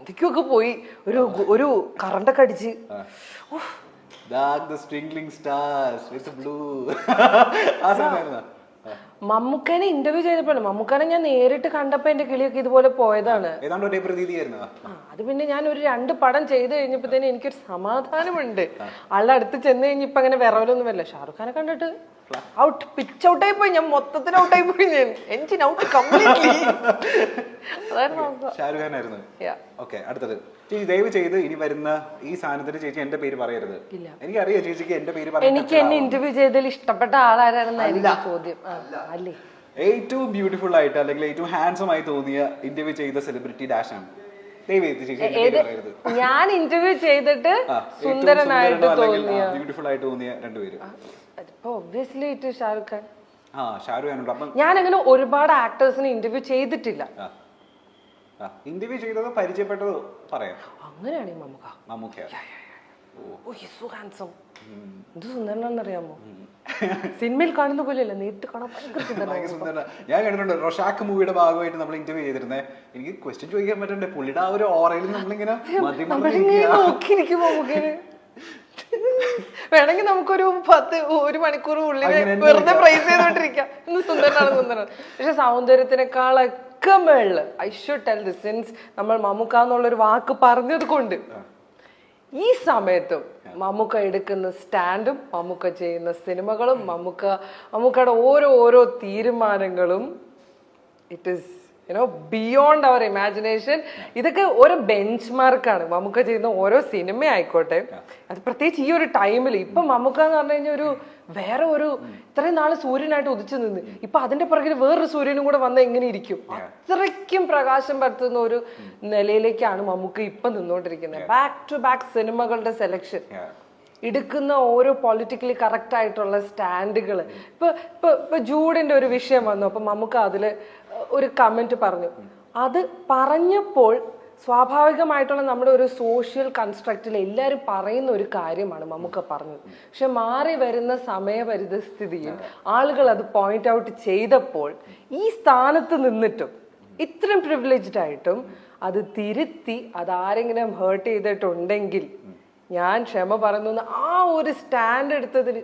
എന്തൊക്കെയൊക്കെ പോയി ഒരു ഒരു കറണ്ടൊക്കെ അടിച്ച് മമ്മൂക്കനെ ഇന്റർവ്യൂ ചെയ്തപ്പോഴാണ് മമ്മൂക്കനെ ഞാൻ നേരിട്ട് കണ്ടപ്പോ എന്റെ കിളിയൊക്കെ ഇതുപോലെ പോയതാണ്. അത് പിന്നെ ഞാൻ ഒരു 2 പടം ചെയ്ത് കഴിഞ്ഞപ്പോഴത്തേനും എനിക്കൊരു സമാധാനമുണ്ട്. ആളുടെ അടുത്ത് ചെന്ന് കഴിഞ്ഞപ്പോ അങ്ങനെ വിറവലൊന്നും വരില്ല. ഷാറുഖ് ഖാനെ കണ്ടിട്ട് ഔട്ട്, പിച്ച് ഔട്ടായി പോയി. ഞാൻ മൊത്തത്തിൽ ഔട്ടായി പോയി. ഞാൻ എൻജിൻ ഔട്ട് കംപ്ലീറ്റ്ലി. അടുത്തത് ചേച്ചി ദയവ് ചെയ്ത് ഇനി വരുന്ന ഈ സാധനത്തിന് ചേച്ചി എന്റെ പേര് പറയരുത്. എനിക്കറിയാം ചേച്ചിക്ക് എന്റെ പേര് എനിക്ക് എന്നെ ഇന്റർവ്യൂ ചെയ്തതിൽ ഇഷ്ടപ്പെട്ട ആളാരാണെന്നായിരിക്കും ചോദ്യം. അല്ലേ ഏറ്റവും ബ്യൂട്ടിഫുൾ ആയിട്ട് അല്ലെങ്കിൽ ഏറ്റവും ഹാൻസം ആയി തോന്നിയ ഇന്റർവ്യൂ ചെയ്ത സെലിബ്രിറ്റി ഡാഷ് ആണ്. ഞാൻ ഇന്റർവ്യൂ ചെയ്തിട്ട് സുന്ദരനായിട്ട് തോന്നിയ ബ്യൂട്ടിഫുൾ ആയിട്ട് തോന്നിയ 2 പേര്. ഒബ്വിയസ്ലി ഷാറുഖ് ഖാൻ. ഞാൻ അങ്ങനെ ഒരുപാട് ആക്ടേഴ്സിനെ ഇന്റർവ്യൂ ചെയ്തിട്ടില്ല. ഇന്റർവ്യൂ ചെയ്തതോ പരിചയപ്പെട്ടതോ പറയാം. അങ്ങനെയാണ് മമ്മൂക്ക. എന്ത് സുന്ദരനാണെന്നറിയാമോ? സിനിമയിൽ കാണുന്ന പോലെയല്ല, നേരിട്ട് കാണാൻ ഭയങ്കര സുന്ദരനാണ്. ഞാൻ കണ്ടിട്ടുണ്ട് റൊഷാക്ക് മൂവിയുടെ ഭാഗമായിട്ട് നമ്മൾ ഇന്റർവ്യൂ ചെയ്തിരുന്നേ. എനിക്ക് ക്വസ്റ്റ്യൻ ചോദിക്കാൻ പറ്റണ്ടേ, പുള്ളിയുടെ ആ ഒരു ഓറയിൽ നമ്മളിങ്ങനെ നോക്കിയിരിക്കും. മമ്മൂക്കന് വേണമെങ്കിൽ നമുക്കൊരു 1 മണിക്കൂർ ഉള്ളിൽ വെറുതെ പ്രൈസ് ചെയ്തോണ്ടിരിക്കാം. ഇന്ന് സുന്ദരനാണ്. പക്ഷെ സൗന്ദര്യത്തിനേക്കാളൊക്കെ മേളില് I should tell this, since നമ്മൾ മമ്മൂക്ക എന്നുള്ളൊരു വാക്ക് പറഞ്ഞത് കൊണ്ട് ഈ സമയത്തും മമ്മൂക്ക എടുക്കുന്ന സ്റ്റാൻഡും മമ്മൂക്ക ചെയ്യുന്ന സിനിമകളും മമ്മൂക്കയുടെ ഓരോ തീരുമാനങ്ങളും it is beyond our imagination. ഇതൊക്കെ ഓരോ ബെഞ്ച് മാർക്കാണ്. മമ്മൂക്ക ചെയ്യുന്ന ഓരോ സിനിമ ആയിക്കോട്ടെ, അത് പ്രത്യേകിച്ച് ഈ ഒരു ടൈമിൽ. ഇപ്പൊ മമ്മൂക്ക എന്ന് പറഞ്ഞു കഴിഞ്ഞാൽ വേറെ ഇത്രയും നാള് സൂര്യനായിട്ട് ഉദിച്ചു നിന്ന് ഇപ്പൊ അതിന്റെ പുറകിൽ വേറൊരു സൂര്യനും കൂടെ വന്ന എങ്ങനെ ഇരിക്കും? അത്രയ്ക്കും പ്രകാശം പരത്തുന്ന ഒരു നിലയിലേക്കാണ് മമ്മൂക്ക ഇപ്പൊ നിന്നോണ്ടിരിക്കുന്നത്. ബാക്ക് ടു ബാക്ക് സിനിമകളുടെ സെലക്ഷൻ, എടുക്കുന്ന ഓരോ പൊളിറ്റിക്കലി കറക്റ്റ് ആയിട്ടുള്ള സ്റ്റാൻഡുകൾ. ഇപ്പൊ ജൂഡിന്റെ ഒരു വിഷയം വന്നു, അപ്പൊ മമ്മൂക്ക അതില് ഒരു കമന്റ് പറഞ്ഞു. അത് പറഞ്ഞപ്പോൾ സ്വാഭാവികമായിട്ടുള്ള നമ്മുടെ ഒരു സോഷ്യൽ കൺസ്ട്രക്റ്റിൽ എല്ലാവരും പറയുന്ന ഒരു കാര്യമാണ് മമ്മൂക്ക പറഞ്ഞത്. പക്ഷെ മാറി വരുന്ന സമയപരിതസ്ഥിതിയിൽ ആളുകൾ അത് പോയിന്റ് ഔട്ട് ചെയ്തപ്പോൾ ഈ സ്ഥാനത്ത് നിന്നിട്ടും ഇത്രയും പ്രിവിലേജ്ഡ് ആയിട്ടും അത് തിരുത്തി അതാരെങ്കിലും ഹേർട്ട് ചെയ്തിട്ടുണ്ടെങ്കിൽ ഞാൻ ക്ഷമ പറയുന്നു. ആ ഒരു സ്റ്റാൻഡ് എടുത്തതിന്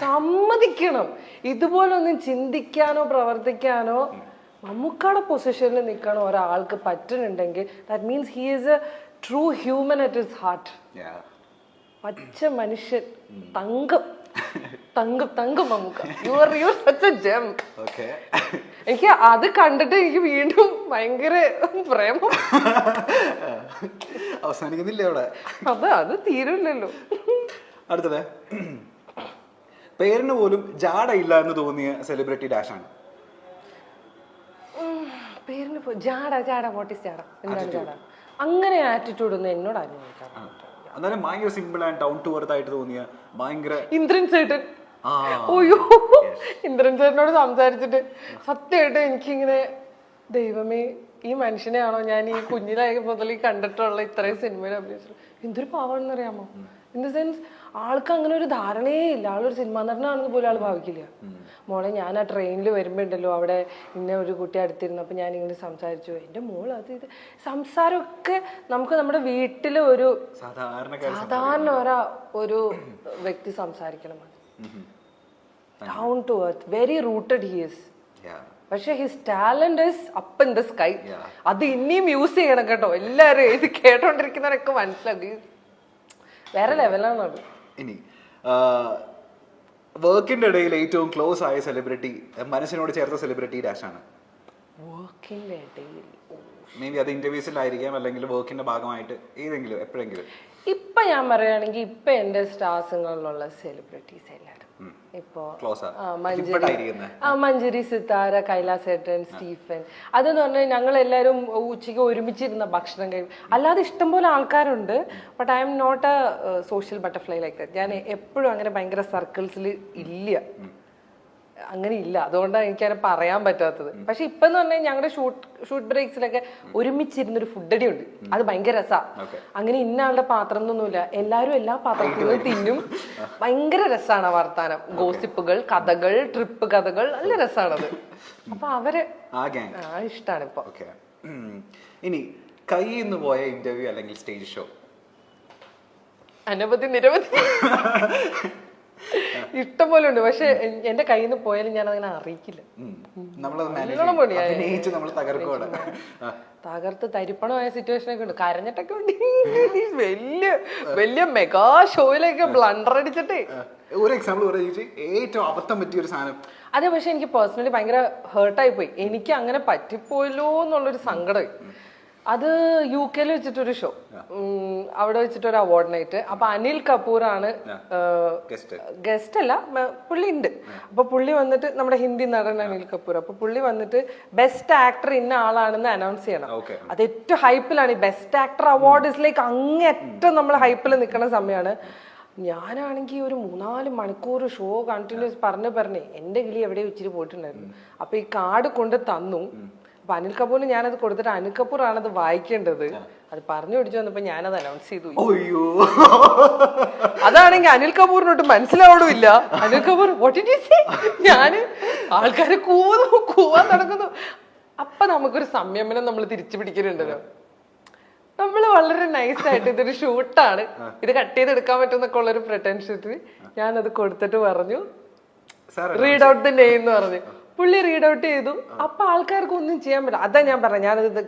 സമ്മതിക്കണം. ഇതുപോലൊന്നും ചിന്തിക്കാനോ പ്രവർത്തിക്കാനോ മമ്മൂക്കയുടെ പൊസിഷനിൽ നിൽക്കണോ ഒരാൾക്ക് പറ്റുന്നുണ്ടെങ്കിൽ that means he is a true human at his heart. പച്ച മനുഷ്യൻ, തങ്കം Mammukka. You are such a gem. എനിക്ക് അത് കണ്ടിട്ട് എനിക്ക് വീണ്ടും ഭയങ്കര പ്രേമം. അവസാനിക്കുന്നില്ല അവിടെ. അത് തീരില്ലല്ലോ. അടുത്തത് പേരിന് പോലും ജാടയില്ല എന്ന് തോന്നിയ സെലിബ്രിറ്റി ഡാഷ് ആണ്. പേരിന് ജാട വാട്ട് ഈസ് ജാട? എന്താണ് ജാട? അങ്ങനെ ആറ്റിറ്റ്യൂഡ് ഒന്നും എന്നോട് ആരും എന്നാലും ഭയങ്കര simple and down to earth ആയിട്ട് തോന്നിയ ഭയങ്കര ഇന്ദ്രൻ ചേട്ടൻ. ഓയ്യോ, ഇന്ദ്രൻ ചേട്ടനോട് സംസാരിച്ചിട്ട് സത്യമായിട്ട് എനിക്കിങ്ങനെ ദൈവമേ ഈ മനുഷ്യനെയാണോ ഞാൻ ഈ കുഞ്ഞിലായ മുതൽ കണ്ടിട്ടുള്ള ഇത്രയും സിനിമയിൽ അഭിനയിച്ചത്? എന്തൊരു പാവാണെന്നറിയാമോ? ഇൻ ദ സെൻസ് ആൾക്ക് അങ്ങനെ ഒരു ധാരണയേ ഇല്ല. ആളൊരു സിനിമാ നടനാണെന്ന് പോലും ആൾ ഭാവിക്കില്ല. മോളെ ഞാൻ ആ ട്രെയിനിൽ വരുമ്പോണ്ടല്ലോ അവിടെ ഇന്ന ഒരു കുട്ടി അടുത്തിരുന്നപ്പോൾ ഞാൻ ഇങ്ങനെ സംസാരിച്ചു, എൻ്റെ മോൾ അത് ഇത് സംസാരമൊക്കെ നമുക്ക് നമ്മുടെ വീട്ടിലെ ഒരു സാധാരണ ഒരു വ്യക്തി സംസാരിക്കണം. Down to earth, very rooted he is. പക്ഷെ his talent is up in the sky. അത് ഇനിയും യൂസ് ചെയ്യണം കേട്ടോ എല്ലാവരും. ഇത് കേട്ടോണ്ടിരിക്കുന്നവരൊക്കെ മനസ്സിലാക്കി വേറെ ലെവലാണ് അത്. ഇനി വർക്കിന്റെ ഇടയിൽ ഏറ്റവും ക്ലോസ് ആയ സെലിബ്രിറ്റി, മനസ്സിനോട് ചേർത്ത സെലിബ്രിറ്റി ഡാഷ് ആണ്. വർക്കിന്റെ ഇടയിൽ മേ ബി അത് ഇന്റർവ്യൂസിലായിരിക്കാം അല്ലെങ്കിൽ വർക്കിന്റെ ഭാഗമായിട്ട് ഏതെങ്കിലും എപ്പോഴെങ്കിലും. ഇപ്പൊ ഞാൻ പറയുകയാണെങ്കിൽ ഇപ്പൊ എന്റെ സ്റ്റാർസിലുള്ള സെലിബ്രിറ്റീസ് എല്ലാവരും ഇപ്പോ മഞ്ജരി, സിത്താര, കൈലാസേട്ടൻ, സ്റ്റീഫൻ. അതെന്ന് പറഞ്ഞാൽ ഞങ്ങൾ എല്ലാവരും ഉച്ചയ്ക്ക് ഒരുമിച്ചിരുന്ന ഭക്ഷണം കഴിക്കും. അല്ലാതെ ഇഷ്ടംപോലെ ആൾക്കാരുണ്ട്. But I am not a social butterfly like that. ഞാൻ എപ്പോഴും അങ്ങനെ ഭയങ്കര സർക്കിൾസിൽ ഇല്ല, അങ്ങനെ ഇല്ല. അതുകൊണ്ടാണ് എനിക്കങ്ങനെ പറയാൻ പറ്റാത്തത്. പക്ഷെ ഇപ്പൊ എന്ന് പറഞ്ഞാൽ ഞങ്ങളുടെ ഷൂട്ട് ബ്രേക്സിലൊക്കെ ഒരുമിച്ചിരുന്നൊരു ഫുഡടി ഉണ്ട്. അത് ഭയങ്കര രസമാണ്. അങ്ങനെ ഇന്ന ആളുടെ പാത്രം എന്നൊന്നുമില്ല, എല്ലാവരും എല്ലാ പാത്രത്തിലും തിന്നും. ഭയങ്കര രസമാണ് വർത്താനം, ഗോസിപ്പുകൾ, കഥകൾ, ട്രിപ്പ് കഥകൾ, നല്ല രസമാണത്. അപ്പൊ അവരെ ഇഷ്ടമാണ് ഇപ്പൊ. ഇനി കയ്യിൽ നിന്ന് പോയ ഇന്റർവ്യൂ അല്ലെങ്കിൽ സ്റ്റേജ് ഷോ? അനവധി നിരവധി ഇഷ്ടം പോലെ ഉണ്ട്. പക്ഷെ എന്റെ കയ്യിൽ നിന്ന് പോയാലും ഞാൻ അങ്ങനെ അറിയിക്കില്ല. തകർത്ത് തരിപ്പണമായ സിറ്റുവേഷൻ ഒക്കെ ഉണ്ട്, കരഞ്ഞിട്ടൊക്കെ ഉണ്ട്. വലിയ വലിയ മെഗാ ഷോയിലൊക്കെ ബ്ലണ്ടർ അടിച്ചിട്ടേ. ഒരു എക്സാമ്പിൾ പറയാ, ഏറ്റവും അബദ്ധം പറ്റിയ ഒരു സാധനം. അതെ, പക്ഷെ എനിക്ക് പേഴ്സണലി ഭയങ്കര ഹേർട്ടായി പോയി. എനിക്ക് അങ്ങനെ പറ്റിപ്പോയല്ലോ എന്നുള്ളൊരു സങ്കടം. അത് UK വെച്ചിട്ടൊരു ഷോ, അവിടെ വെച്ചിട്ടൊരു അവാർഡ് നൈറ്റ്. അപ്പൊ അനിൽ കപൂറാണ് ഗസ്റ്റ് അല്ല, പുള്ളി ഉണ്ട്. അപ്പൊ പുള്ളി വന്നിട്ട്, നമ്മുടെ ഹിന്ദി നടൻ അനിൽ കപൂർ, അപ്പൊ പുള്ളി വന്നിട്ട് ബെസ്റ്റ് ആക്ടർ ഇന്ന ആളാണെന്ന് അനൗൺസ് ചെയ്യണം. അത് ഏറ്റവും ഹൈപ്പിലാണ്. ഈ best actor award is like അങ്ങേറ്റം നമ്മൾ ഹൈപ്പിൽ നിൽക്കുന്ന സമയമാണ്. ഞാനാണെങ്കിൽ ഒരു 3-4 മണിക്കൂർ ഷോ കണ്ടിന്യൂസ് പറഞ്ഞ് എന്റെ കിളി എവിടെയോ ഇച്ചിരി പോയിട്ടുണ്ടായിരുന്നു. അപ്പൊ ഈ കാർഡ് കൊണ്ട് തന്നു. അപ്പൊ അനിൽ കപൂറിന് ഞാനത് കൊടുത്തിട്ട് അനിൽ കപൂർ ആണത് വായിക്കേണ്ടത്. അത് പറഞ്ഞു പിടിച്ചു വന്നപ്പോ ഞാനത് അനൗൺസ് ചെയ്തു. അതാണെങ്കിൽ അനിൽ കപൂറിനോട്ട് മനസ്സിലാവണമില്ല. Anil Kapoor what did you say? ഞാന് ആൾക്കാര് കൂവാൻ നടക്കുന്നു. അപ്പൊ നമുക്കൊരു സംയമനം നമ്മൾ തിരിച്ചു പിടിക്കുന്നുണ്ടല്ലോ. നമ്മള് വളരെ നൈസായിട്ട് ഇതൊരു ഷൂട്ടാണ്, ഇത് കട്ട് ചെയ്തെടുക്കാൻ പറ്റുമെന്നൊക്കെ ഉള്ളൊരു പ്രിട്ടൻഷനിൽ ഞാനത് കൊടുത്തിട്ട് പറഞ്ഞു റീഡ് ഔട്ട് ദ നെയിം എന്ന് പറഞ്ഞു. പുള്ളി റീഡ് ഔട്ട് ചെയ്തു. അപ്പൊ ആൾക്കാർക്ക് ഒന്നും ചെയ്യാൻ പറ്റില്ല. അതാ ഞാൻ പറഞ്ഞത്, ഞാനത്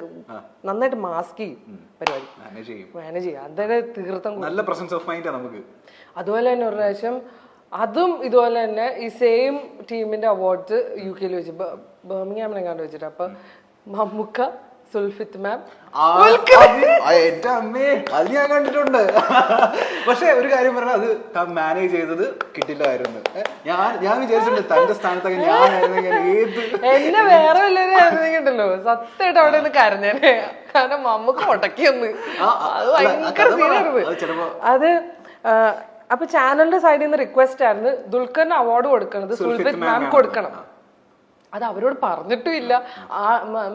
നന്നായിട്ട് മാസ്ക് ചെയ്യും, പരിപാടി മാനേജ് ചെയ്യും. അതൊക്കെ തീർത്തും നല്ല പ്രസൻസ് ഓഫ് മൈൻഡ് നമുക്ക്. അതുപോലെ തന്നെ ഒരു പ്രാവശ്യം അതും ഇതുപോലെ തന്നെ ഈ സെയിം ടീമിന്റെ അവാർഡ്സ് UK വെച്ച് ബർമിംഗ്ഹാമിനെങ്ങാണ്ട് വെച്ചിട്ട്. അപ്പൊ മമ്മൂക്ക, സുൽഫിത്ത് മാം, എന്റെ അമ്മേ അത് ഞാൻ കണ്ടിട്ടുണ്ട്. പക്ഷെ ഒരു കാര്യം പറഞ്ഞാൽ അത് മാനേജ് ചെയ്തത് കിട്ടില്ലായിരുന്നു. ഞാൻ വിചാരിച്ചിട്ടുണ്ട് തന്റെ സ്ഥാനത്തൊക്കെ ഞാനായിരുന്നെങ്കിൽ എന്നെ വേറെ വല്ലവരും ആയിരുന്നെങ്കിണ്ടല്ലോ സത്യമായിട്ട് അവിടെ നിന്ന് കരഞ്ഞേനെ. കാരണം മമ്മൂക്ക ഉടക്കിയൊന്ന് അത് ഭയങ്കര സീനായിരുന്നു അത്. അപ്പൊ ചാനലിന്റെ സൈഡിൽ നിന്ന് റിക്വസ്റ്റ് ആയിരുന്നു ദുൽഖറിന് അവാർഡ് കൊടുക്കണത് സുൽഫിത്ത് മാം കൊടുക്കണം. അത് അവരോട് പറഞ്ഞിട്ടും ഇല്ല.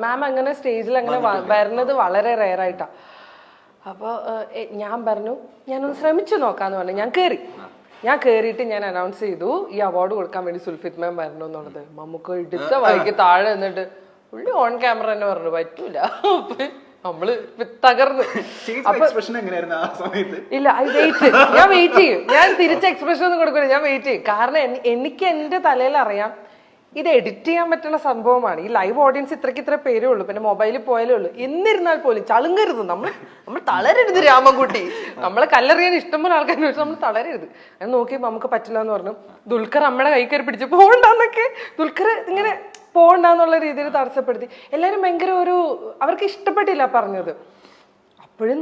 മാം അങ്ങനെ സ്റ്റേജിൽ അങ്ങനെ വരുന്നത് വളരെ റെയർ ആയിട്ടാ. അപ്പൊ ഞാൻ പറഞ്ഞു ഞാനൊന്ന് ശ്രമിച്ചു നോക്കാന്ന് പറഞ്ഞു. ഞാൻ കേറിയിട്ട് ഞാൻ അനൗൺസ് ചെയ്തു ഈ അവാർഡ് കൊടുക്കാൻ വേണ്ടി സുൽഫിത്ത് മാം വരണം എന്നുള്ളത്. നമുക്ക് എടുത്ത വഴിക്ക് താഴെ നിന്നിട്ട് പുള്ളി ഓൺ ക്യാമറ തന്നെ പറഞ്ഞു പറ്റൂല. നമ്മള് തകർന്ന്. ഇല്ല, ഞാൻ വെയിറ്റ് ചെയ്യും. ഞാൻ തിരിച്ച എക്സ്പ്രഷൻ ഒന്നും കൊടുക്കില്ല, ഞാൻ വെയിറ്റ് ചെയ്യും. കാരണം എനിക്ക് എന്റെ തലയിൽ അറിയാം ഇത് എഡിറ്റ് ചെയ്യാൻ പറ്റുന്ന സംഭവമാണ്. ഈ ലൈവ് ഓഡിയൻസ് ഇത്ര പേരേ ഉള്ളൂ, പിന്നെ മൊബൈലിൽ പോയാലേ ഉള്ളൂ. എന്നിരുന്നാൽ പോലും ചളുങ്ങരുത്, നമ്മൾ തളരരുത് രാമൻകുട്ടി. നമ്മളെ കല്ലെറിയാൻ ഇഷ്ടംപോലെ ആൾക്കാരെ വെച്ച് നമ്മൾ തളരരുത്. ഞാൻ നോക്കിയപ്പോൾ നമുക്ക് പറ്റില്ല എന്ന് പറഞ്ഞു. ദുൽഖർ അമ്മയുടെ കൈ കയറി പിടിച്ച് പോകണ്ടെന്നൊക്കെ, ദുൽഖർ ഇങ്ങനെ പോകണ്ടെന്നുള്ള രീതിയിൽ തടസ്സപ്പെടുത്തി. എല്ലാവരും ഭയങ്കര അവർക്ക് ഇഷ്ടപ്പെട്ടില്ല പറഞ്ഞത്. അപ്പോഴും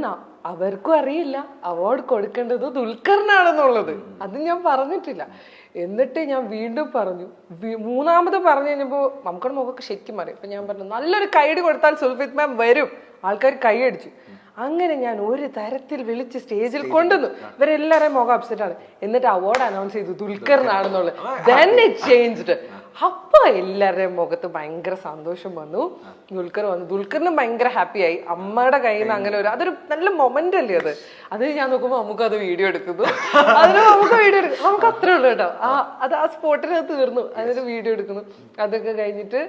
അവർക്കും അറിയില്ല അവാർഡ് കൊടുക്കേണ്ടത് ദുൽഖറിനാണെന്നുള്ളത്. അത് ഞാൻ പറഞ്ഞിട്ടില്ല. എന്നിട്ട് ഞാൻ വീണ്ടും പറഞ്ഞു. മൂന്നാമത് പറഞ്ഞു കഴിഞ്ഞപ്പോ നമുക്കുടെ മുഖമൊക്കെ ശരിക്കും മാറി. അപ്പൊ ഞാൻ പറഞ്ഞു നല്ലൊരു കൈഡ് കൊടുത്താൽ സുൽഫിത്ത് മാം വരും. ആൾക്കാർ കൈയടിച്ചു. അങ്ങനെ ഞാൻ ഒരു തരത്തിൽ വിളിച്ച് സ്റ്റേജിൽ കൊണ്ടുവന്നു. ഇവരെല്ലാവരെയും മുഖം അപ്സെറ്റ് ആണ്. എന്നിട്ട് അവാർഡ് അനൗൺസ് ചെയ്തു ദുൽഖറിനാണെന്നുള്ളത്. Then it changed. അപ്പൊ എല്ലാവരുടെയും മുഖത്ത് ഭയങ്കര സന്തോഷം വന്നു. ദുൽഖർ വന്നു. ദുൽഖറിനും ഭയങ്കര ഹാപ്പി ആയി. അമ്മയുടെ കയ്യിൽ നിന്ന് അങ്ങനെ അതൊരു നല്ല മൊമെന്റ് അല്ലേ അത്. അത് ഞാൻ നോക്കുമ്പോ നമുക്ക് അത് വീഡിയോ എടുക്കുന്നു. അതിന് നമുക്ക് വീഡിയോ എടുക്കും. നമുക്ക് അത്രേ ഉള്ളൂ കേട്ടോ. ആ സ്പോട്ടിൽ അത് തീർന്നു. അതിന് വീഡിയോ എടുക്കുന്നു. അതൊക്കെ കഴിഞ്ഞിട്ട്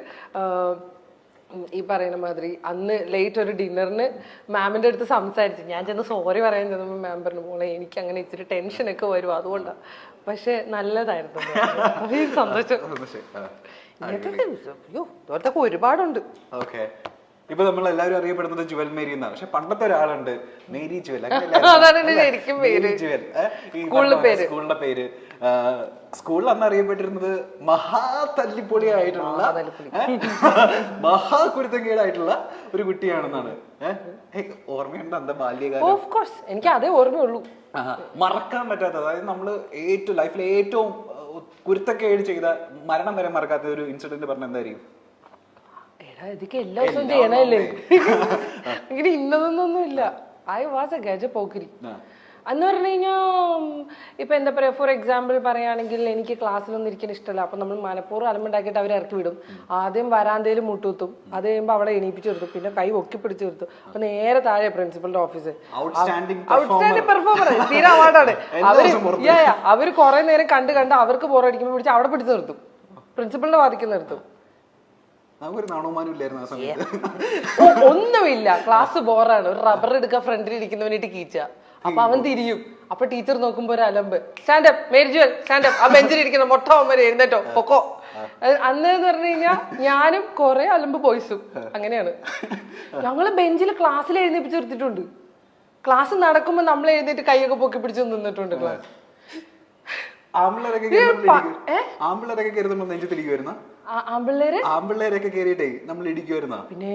ഈ പറയുന്ന മാതിരി അന്ന് ലേറ്റ് ഒരു ഡിന്നറിന് മാമിന്റെ അടുത്ത് സംസാരിച്ചു. ഞാൻ ചെന്ന് സോറി പറയാൻ ചെന്നപ്പോ മാം പറഞ്ഞു മോളെ എനിക്ക് അങ്ങനെ ഇച്ചിരി ടെൻഷനൊക്കെ വരും അതുകൊണ്ടാണ്. പക്ഷെ നല്ലതായിരുന്നു. സന്തോഷം. ഇതുപോലത്തെ ഒരുപാടുണ്ട്. ഇപ്പൊ നമ്മൾ എല്ലാവരും അറിയപ്പെടുന്നത് ജുവൽ മേരി എന്നാണ്. പക്ഷെ പണ്ടത്തെ ഒരാളുണ്ട് മേരി ജുവൽ. അതാണ് ശരിക്കും പേര്, സ്കൂളിന്റെ പേര്. സ്കൂളിൽ അന്ന് അറിയപ്പെട്ടിരുന്നത് മഹാ തല്ലിപ്പൊളിയായിട്ടുള്ള മഹാകുരുത്തങ്കേടായിട്ടുള്ള ഒരു കുട്ടിയാണെന്നാണ്. ഓർമ്മയുണ്ട് അന്ത ബാല്യകാലം? ഓഫ് കോഴ്സ് എനിക്ക് അതേ ഓർമ്മയുള്ളൂ. മറക്കാൻ പറ്റാത്ത, അതായത് നമ്മള് ലൈഫിലെ ഏറ്റവും കുരുത്തക്കേട് ചെയ്ത മരണം വരെ മറക്കാത്ത ഒരു ഇൻസിഡന്റ് പറഞ്ഞ എന്തായിരിക്കും? ഇതൊക്കെ എല്ലാ ദിവസവും ചെയ്യണല്ലേ. ഇങ്ങനെ ഇന്നതൊന്നും ഇല്ല. ഐ വാസ് എ ഗജ പോക്കിരി. അന്ന് പറഞ്ഞു കഴിഞ്ഞാൽ ഇപ്പൊ എന്താ പറയാ, ഫോർ എക്സാമ്പിൾ പറയുകയാണെങ്കിൽ എനിക്ക് ക്ലാസ്സിലൊന്നും ഇരിക്കാൻ ഇഷ്ടമല്ല. അപ്പൊ നമ്മൾ മനപ്പൂർവ്വം അലമ്പുണ്ടാക്കിയിട്ട് അവരെ ഇറക്കി വിടും. ആദ്യം വരാന്തയിൽ മുട്ടുത്തും, അത് കഴിയുമ്പോൾ അവിടെ എണീപ്പിച്ചു നിർത്തും, പിന്നെ കൈ ഒക്കി പിടിച്ചു നിർത്തും. അപ്പൊ നേരെ താഴെ പ്രിൻസിപ്പളിന്റെ ഓഫീസ്. ഔട്ട്സ്റ്റാൻഡിംഗ് പെർഫോമർ തീരെ അവാർഡാണ്. അവര് കുറെ നേരം കണ്ട് അവർക്ക് ബോറടിക്കുമ്പോൾ പിടിച്ച് അവിടെ പിടിച്ചു നിർത്തും, പ്രിൻസിപ്പളിന്റെ വാദിക്ക് നിർത്തും. നമുക്കൊരു നാണവമാനം ഇല്ലായിരുന്നു ആ സമയത്ത്. ഒന്നുമില്ല, ക്ലാസ് ബോറാണ്. ഒരു റബ്ബർ എടുക്കാൻ ഫ്രണ്ടിൽ ഇരിക്കുന്നവനായിട്ട് കീച്ച. അപ്പൊ അവൻ തിരിയും. അപ്പൊ ടീച്ചർ നോക്കുമ്പോ ഒരു അലമ്പ്, സ്റ്റാൻഡപ്പ് മേരിജുവൽ സ്റ്റാൻഡപ്പ്, ആ ബെഞ്ചിലിരിക്കുന്ന മൊട്ട അവന്മാര് എഴുന്നേറ്റോ പൊക്കോ. അന്ന് എന്ന് പറഞ്ഞു കഴിഞ്ഞാൽ ഞാനും കുറെ അലമ്പ് ബോയ്സും അങ്ങനെയാണ്. ഞങ്ങള് ബെഞ്ചിൽ ക്ലാസ്സിൽ എഴുന്നേപ്പിച്ച് നിർത്തിയിട്ടുണ്ട്. ക്ലാസ് നടക്കുമ്പോ നമ്മൾ എഴുന്നേറ്റ് കൈയൊക്കെ പൊക്കി പിടിച്ച് നിന്നിട്ടുണ്ട് ക്ലാസ്. ആമ്പിള്ളേരൊക്കെ കയറുമ്പോ നെഞ്ചത്തിരിക്കുവായിരുന്ന ആമ്പിള്ളേരൊക്കെ കയറിയിട്ടേ നമ്മൾ ഇടിക്കുവായിരുന്ന. പിന്നെ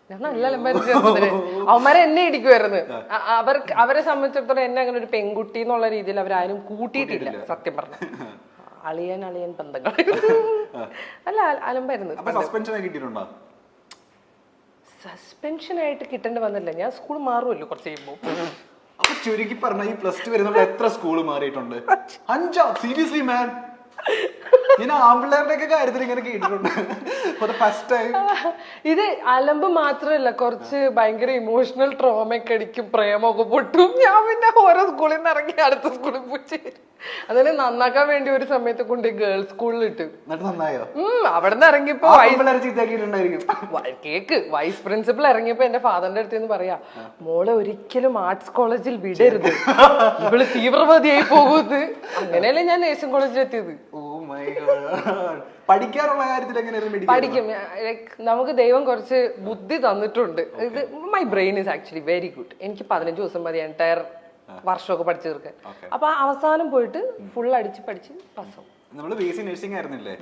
ഞാൻ നല്ല അലമ്പായിരുന്നു. അവന്മാരെ എന്നെ ഇടിക്കുമായിരുന്നു. അവരെ സംബന്ധിച്ചിടത്തോളം എന്നെ അങ്ങനെ ഒരു പെൺകുട്ടി എന്നുള്ള രീതിയിൽ അവരാരും കൂട്ടിയിട്ടില്ല സത്യം പറഞ്ഞ. അളിയൻ ബന്ധങ്ങൾ അല്ല അലമ്പായിരുന്നു. സസ്പെൻഷൻ ആയിട്ട് കിട്ടേണ്ടി വന്നില്ല. ഞാൻ സ്കൂൾ മാറുമല്ലോ കുറച്ച് കഴിയുമ്പോ. അപ്പൊ ചുരുക്കി പറഞ്ഞ ഈ +2 വരെ നമ്മൾ എത്ര സ്കൂള് മാറിയിട്ടുണ്ട്? 5. സീരിയസ്ലി മാൻ, ഞാൻ ആമ്പിള്ളേരുടെ ഒക്കെ കാര്യത്തിൽ ഇങ്ങനെ കേട്ടിട്ടുണ്ട്. First time. ഇത് അലമ്പ് മാത്രമല്ല, കുറച്ച് ഭയങ്കര ഇമോഷണൽ ട്രോമയൊക്കെ അടിക്കും, പ്രേമൊക്കെ പൊട്ടും. ഞാൻ പിന്നെ ഓരോ സ്കൂളിൽ നിന്ന് ഇറങ്ങി അടുത്ത സ്കൂളിൽ പോയി അതിനെ നന്നാക്കാൻ വേണ്ടി ഒരു സമയത്ത് കൊണ്ട് ഗേൾസ് സ്കൂളിൽ ഇട്ട്. അവിടെ നിന്ന് ഇറങ്ങിയപ്പോ കേക്ക് വൈസ് പ്രിൻസിപ്പൽ ഇറങ്ങിയപ്പോ എന്റെ ഫാദറിന്റെ അടുത്ത് നിന്ന് പറയാ, മോളെ ഒരിക്കലും ആർട്സ് കോളേജിൽ വിടരുത്, ഇവള് തീവ്രവാദിയായി പോകുന്നത്. അങ്ങനെയല്ലേ ഞാൻ നേഴ്സിംഗ് കോളേജിൽ എത്തിയത്. പഠിക്കാനുള്ള കാര്യത്തിൽ പഠിക്കും. നമുക്ക് ദൈവം കുറച്ച് ബുദ്ധി തന്നിട്ടുണ്ട്. ഇത് my brain is actually very good. എനിക്ക് 15 ദിവസം മതി എൻറ്റയർ വർഷമൊക്കെ പഠിച്ചു തീർക്കാൻ. അപ്പൊ അവസാനം പോയിട്ട് ഫുൾ അടിച്ച് പഠിച്ച് പാസ്സാവും. നമ്മള് ബിഎസ്സി നഴ്സിംഗ് ആയിരുന്നില്ലേ?